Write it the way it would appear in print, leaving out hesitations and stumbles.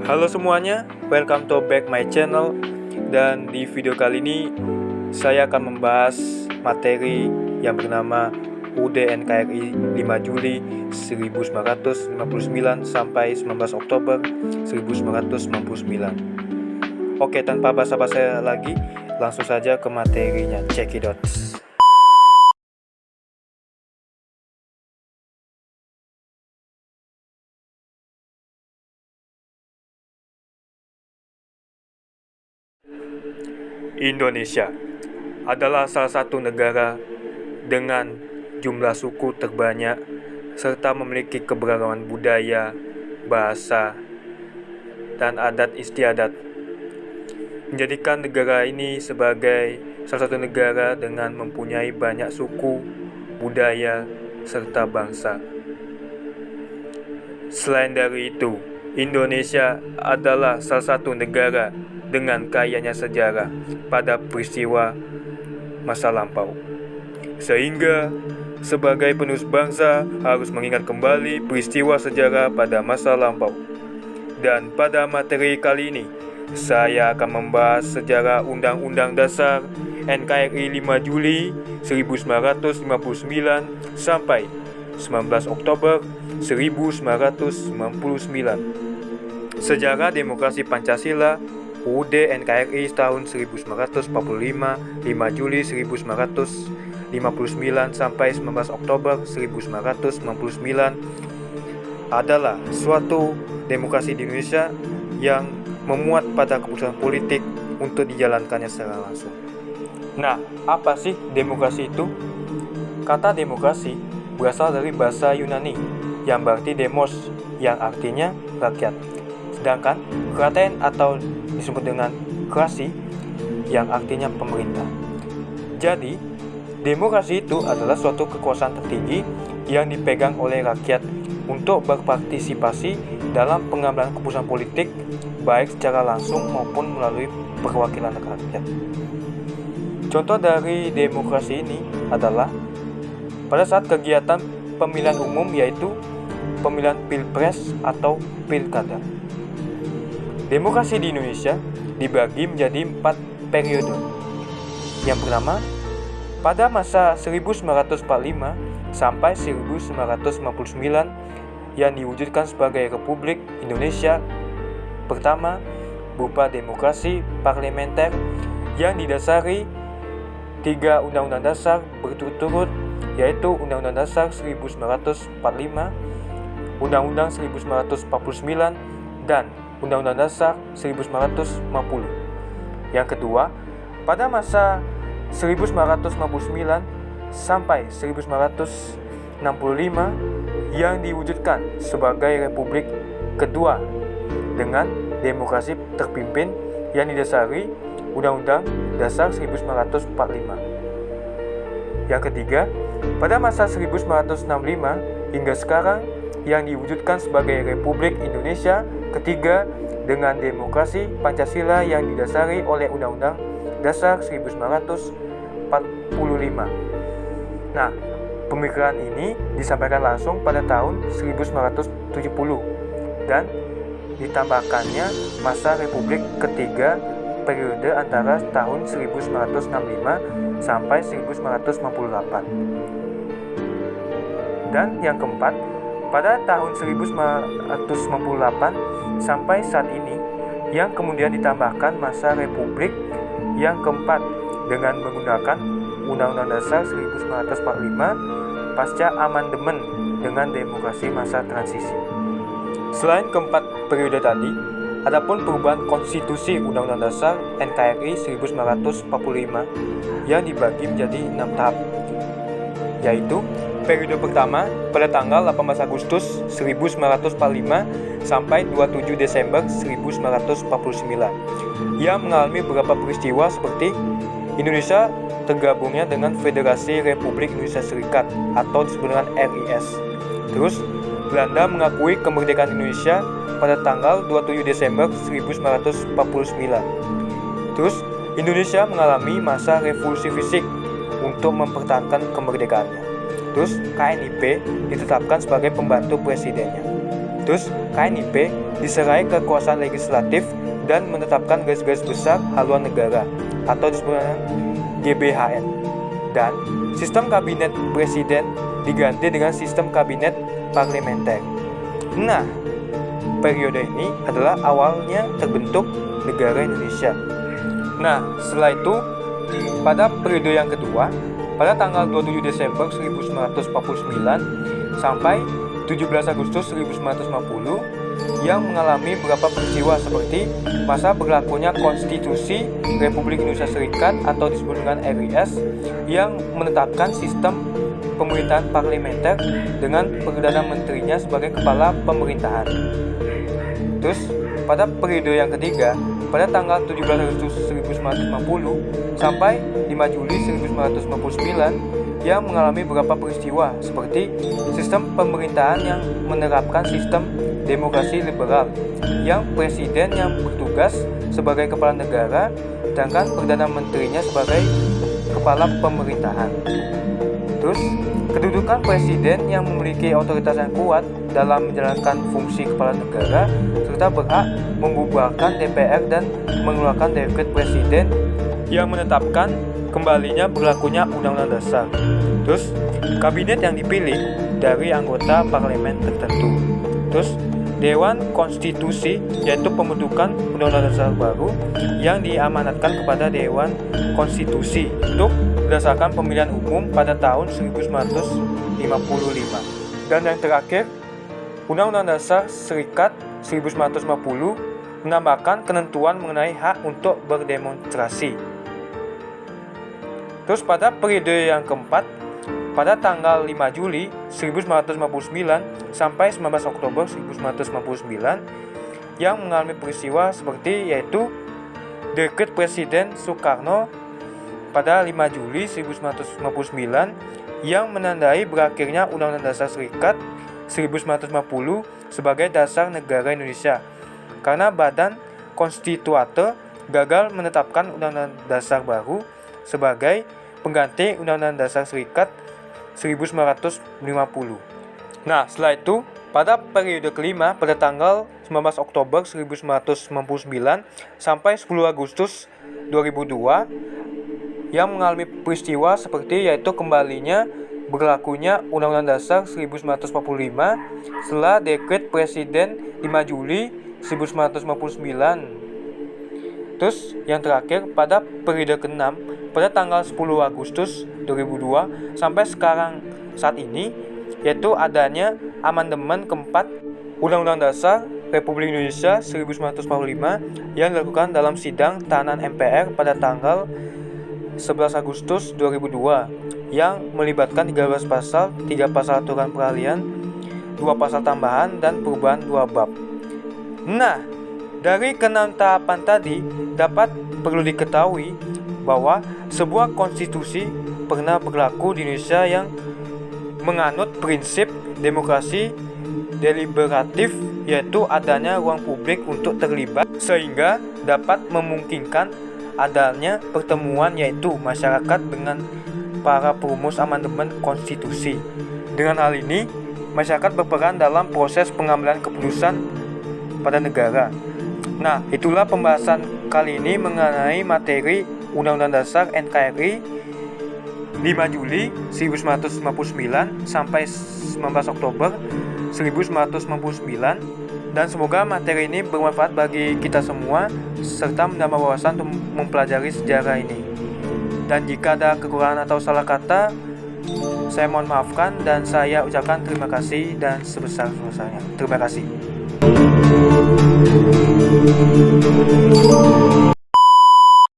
Halo semuanya, welcome to back my channel. Dan di video kali ini saya akan membahas materi yang bernama UUD NKRI 5 Juli 1959 sampai 19 Oktober 1999. Oke, tanpa basa-basi lagi, langsung saja ke materinya. Check it out. Indonesia adalah salah satu negara dengan jumlah suku terbanyak serta memiliki keberagaman budaya, bahasa, dan adat istiadat, menjadikan negara ini sebagai salah satu negara dengan mempunyai banyak suku, budaya, serta bangsa. Selain dari itu, Indonesia adalah salah satu negara dengan kayanya sejarah pada peristiwa masa lampau. Sehingga, sebagai penerus bangsa harus mengingat kembali peristiwa sejarah pada masa lampau. Dan pada materi kali ini, saya akan membahas sejarah Undang-Undang Dasar NKRI 5 Juli 1959 sampai 19 Oktober 1999. Sejarah Demokrasi Pancasila UUD NKRI tahun 1945, 5 Juli 1959 sampai 19 Oktober 1999 adalah suatu demokrasi di Indonesia yang memuat pada keputusan politik untuk dijalankannya secara langsung. Nah, apa sih demokrasi itu? Kata demokrasi berasal dari bahasa Yunani yang berarti demos, yang artinya rakyat. Sedangkan kraten atau disebut dengan krasi yang artinya pemerintah. Jadi, demokrasi itu adalah suatu kekuasaan tertinggi yang dipegang oleh rakyat untuk berpartisipasi dalam pengambilan keputusan politik baik secara langsung maupun melalui perwakilan rakyat. Contoh dari demokrasi ini adalah pada saat kegiatan pemilihan umum, yaitu pemilihan pilpres atau pilkada. Demokrasi di Indonesia dibagi menjadi 4 periode. Yang pertama, pada masa 1945 sampai 1959 yang diwujudkan sebagai Republik Indonesia pertama berupa demokrasi parlementer yang didasari 3 Undang-Undang Dasar berturut-turut, yaitu Undang-Undang Dasar 1945, Undang-Undang 1949, dan Undang-Undang Dasar 1950. Yang kedua, pada masa 1959 sampai 1965 yang diwujudkan sebagai Republik kedua dengan demokrasi terpimpin yang didasari Undang-Undang Dasar 1945. Yang ketiga, pada masa 1965 hingga sekarang yang diwujudkan sebagai Republik Indonesia ketiga dengan demokrasi Pancasila yang didasari oleh Undang-Undang Dasar 1945. Nah, pemikiran ini disampaikan langsung pada tahun 1970 dan ditambahkannya masa Republik ketiga periode antara tahun 1965 sampai 1998. Dan yang keempat, pada tahun 1998 sampai saat ini yang kemudian ditambahkan masa Republik yang keempat dengan menggunakan Undang-Undang Dasar 1945 pasca amandemen dengan demokrasi masa transisi. Selain keempat periode tadi, adapun perubahan konstitusi Undang-Undang Dasar NKRI 1945 yang dibagi menjadi 6 tahap, yaitu periode pertama pada tanggal 18 Agustus 1945 sampai 27 Desember 1949 yang mengalami beberapa peristiwa seperti Indonesia tergabungnya dengan Federasi Republik Indonesia Serikat atau disebut dengan RIS. Terus Belanda mengakui kemerdekaan Indonesia pada tanggal 27 Desember 1949. Terus Indonesia mengalami masa revolusi fisik untuk mempertahankan kemerdekaannya. Terus KNIP ditetapkan sebagai pembantu presidennya. Terus KNIP diserai kekuasaan legislatif dan menetapkan garis-garis besar haluan negara atau disebut GBHN. Dan sistem kabinet presiden diganti dengan sistem kabinet parlementer. Nah, periode ini adalah awalnya terbentuk negara Indonesia. Nah, setelah itu pada periode yang kedua, pada tanggal 27 Desember 1949 sampai 17 Agustus 1950 yang mengalami beberapa peristiwa seperti masa berlakunya Konstitusi Republik Indonesia Serikat atau disebut dengan RIS yang menetapkan sistem pemerintahan parlementer dengan Perdana Menterinya sebagai kepala pemerintahan. Terus pada periode yang ketiga, pada tanggal 17 Agustus 1950 sampai 5 Juli 1959 yang mengalami beberapa peristiwa seperti sistem pemerintahan yang menerapkan sistem demokrasi liberal yang presiden yang bertugas sebagai kepala negara sedangkan Perdana Menterinya sebagai kepala pemerintahan. Terus kedudukan presiden yang memiliki otoritas yang kuat dalam menjalankan fungsi kepala negara serta berhak membubarkan DPR dan mengeluarkan dekret presiden yang menetapkan kembalinya berlakunya Undang-Undang Dasar. Terus kabinet yang dipilih dari anggota parlemen tertentu. Terus Dewan Konstitusi yaitu pembentukan Undang-Undang Dasar baru yang diamanatkan kepada Dewan Konstitusi untuk berdasarkan pemilihan umum pada tahun 1955. Dan yang terakhir, Undang-Undang Dasar Serikat 1950 menambahkan ketentuan mengenai hak untuk berdemonstrasi. Terus pada periode yang keempat, pada tanggal 5 Juli 1959 sampai 19 Oktober 1959 yang mengalami peristiwa seperti yaitu dekret Presiden Soekarno pada 5 Juli 1959 yang menandai berakhirnya Undang-Undang Dasar Serikat 1950 sebagai dasar negara Indonesia karena Badan Konstituante gagal menetapkan Undang-Undang Dasar baru sebagai pengganti Undang-Undang Dasar Serikat 1950. Nah, setelah itu pada periode kelima pada tanggal 19 Oktober 1999 sampai 10 Agustus 2002 yang mengalami peristiwa seperti yaitu kembalinya berlakunya Undang-Undang Dasar 1945 setelah dekret Presiden 5 Juli 1959. Terus yang terakhir pada periode ke-6 pada tanggal 10 Agustus 2002 sampai sekarang saat ini yaitu adanya amandemen keempat Undang-Undang Dasar Republik Indonesia 1945 yang dilakukan dalam sidang tahanan MPR pada tanggal 11 Agustus 2002 yang melibatkan 13 pasal, 3 pasal aturan peralihan, 2 pasal tambahan dan perubahan 2 bab. Nah, dari ke-6 tahapan tadi dapat perlu diketahui bahwa sebuah konstitusi pernah berlaku di Indonesia yang menganut prinsip demokrasi deliberatif yaitu adanya ruang publik untuk terlibat sehingga dapat memungkinkan adanya pertemuan yaitu masyarakat dengan para perumus amandemen konstitusi. Dengan hal ini, masyarakat berperan dalam proses pengambilan keputusan pada negara. Nah, itulah pembahasan kali ini mengenai materi Undang-Undang Dasar NKRI 5 Juli 1959 sampai 19 Oktober 1999 dan semoga materi ini bermanfaat bagi kita semua serta menambah wawasan untuk mempelajari sejarah ini. Dan jika ada kekurangan atau salah kata, saya mohon maafkan dan saya ucapkan terima kasih dan sebesar-besarnya. Terima kasih.